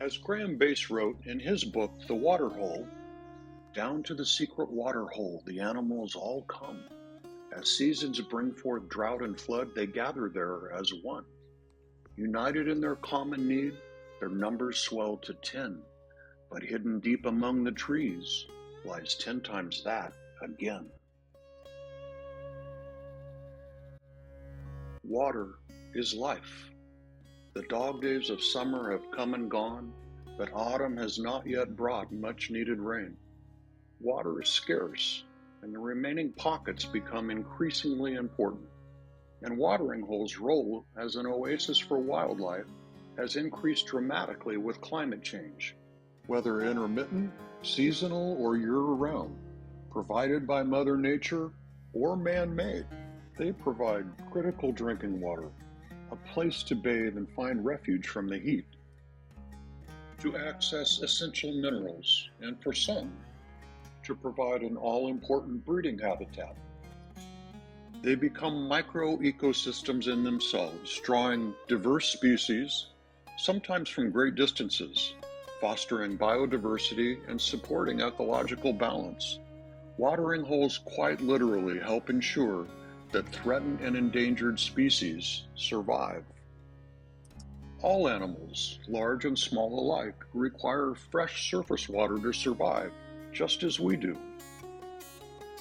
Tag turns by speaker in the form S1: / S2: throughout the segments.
S1: As Graham Base wrote in his book, The Water Hole, down to the secret water hole the animals all come. As seasons bring forth drought and flood, they gather there as one. United in their common need, their numbers swell to 10. But hidden deep among the trees lies 10 times that again. Water is life. The dog days of summer have come and gone, but autumn has not yet brought much needed rain. Water is scarce, and the remaining pockets become increasingly important. And watering holes' role as an oasis for wildlife has increased dramatically with climate change, whether intermittent, seasonal, or year-round, provided by Mother Nature or man-made. They provide critical drinking water, a place to bathe and find refuge from the heat, to access essential minerals, and for some, to provide an all-important breeding habitat. They become micro-ecosystems in themselves, drawing diverse species, sometimes from great distances, fostering biodiversity and supporting ecological balance. Watering holes quite literally help ensure that threatened and endangered species survive. All animals, large and small alike, require fresh surface water to survive, just as we do.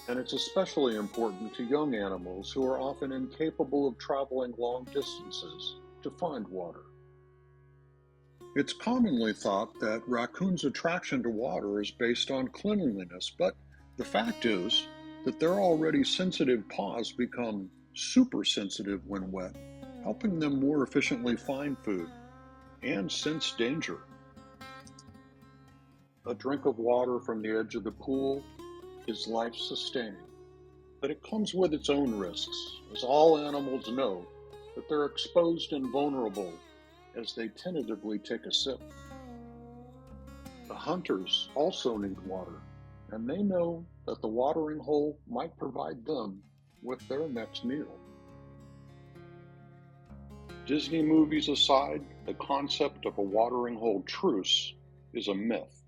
S1: And it's especially important to young animals who are often incapable of traveling long distances to find water. It's commonly thought that raccoons' attraction to water is based on cleanliness, but the fact is that their already sensitive paws become super sensitive when wet, helping them more efficiently find food and sense danger. A drink of water from the edge of the pool is life-sustaining, but it comes with its own risks, as all animals know that they're exposed and vulnerable as they tentatively take a sip. The hunters also need water, and they know that the watering hole might provide them with their next meal. Disney movies aside, the concept of a watering hole truce is a myth,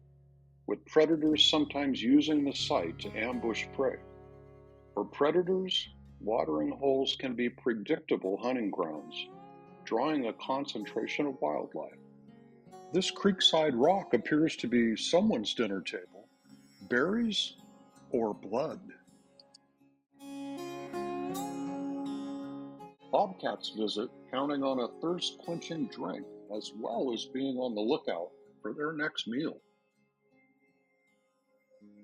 S1: with predators sometimes using the site to ambush prey. For predators, watering holes can be predictable hunting grounds, drawing a concentration of wildlife. This creekside rock appears to be someone's dinner table. Berries or blood? Bobcats visit counting on a thirst-quenching drink as well as being on the lookout for their next meal.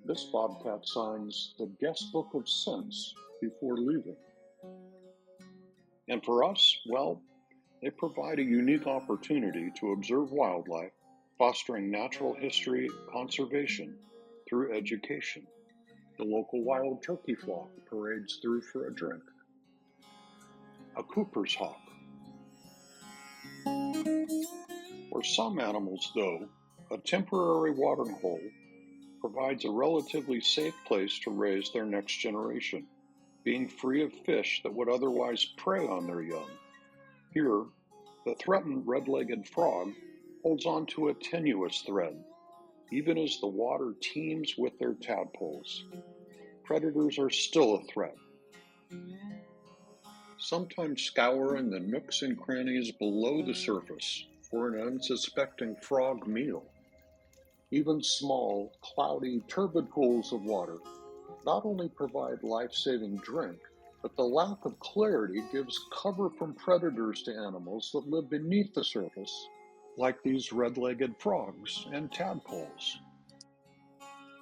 S1: This bobcat signs the guest book of scents before leaving. And for us, well, they provide a unique opportunity to observe wildlife, fostering natural history conservation through education. The local wild turkey flock parades through for a drink. A Cooper's hawk. For some animals, though, a temporary watering hole provides a relatively safe place to raise their next generation, being free of fish that would otherwise prey on their young. Here, the threatened red-legged frog holds on to a tenuous thread, even as the water teems with their tadpoles. Predators are still a threat, sometimes scouring the nooks and crannies below the surface for an unsuspecting frog meal. Even small, cloudy, turbid pools of water not only provide life-saving drink, but the lack of clarity gives cover from predators to animals that live beneath the surface, like these red-legged frogs and tadpoles.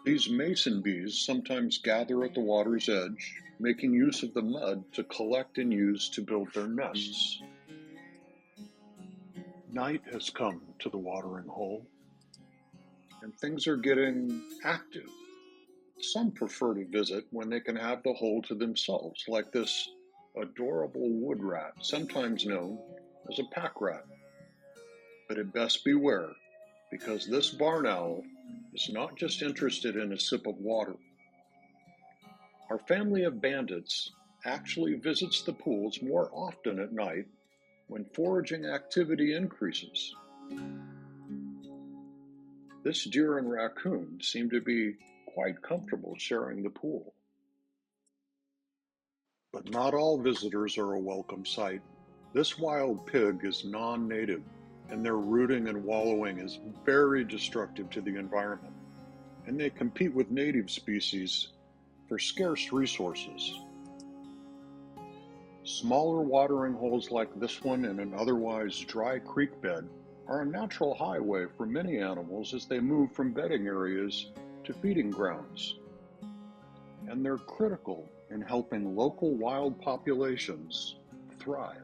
S1: These mason bees sometimes gather at the water's edge, making use of the mud to collect and use to build their nests. Night has come to the watering hole, and things are getting active. Some prefer to visit when they can have the hole to themselves, like this adorable wood rat, sometimes known as a pack rat. But it best beware, because this barn owl is not just interested in a sip of water. Our family of bandits actually visits the pools more often at night when foraging activity increases. This deer and raccoon seem to be quite comfortable sharing the pool. But not all visitors are a welcome sight. This wild pig is non-native, and their rooting and wallowing is very destructive to the environment, and they compete with native species for scarce resources. Smaller watering holes like this one in an otherwise dry creek bed are a natural highway for many animals as they move from bedding areas to feeding grounds, and they're critical in helping local wild populations thrive.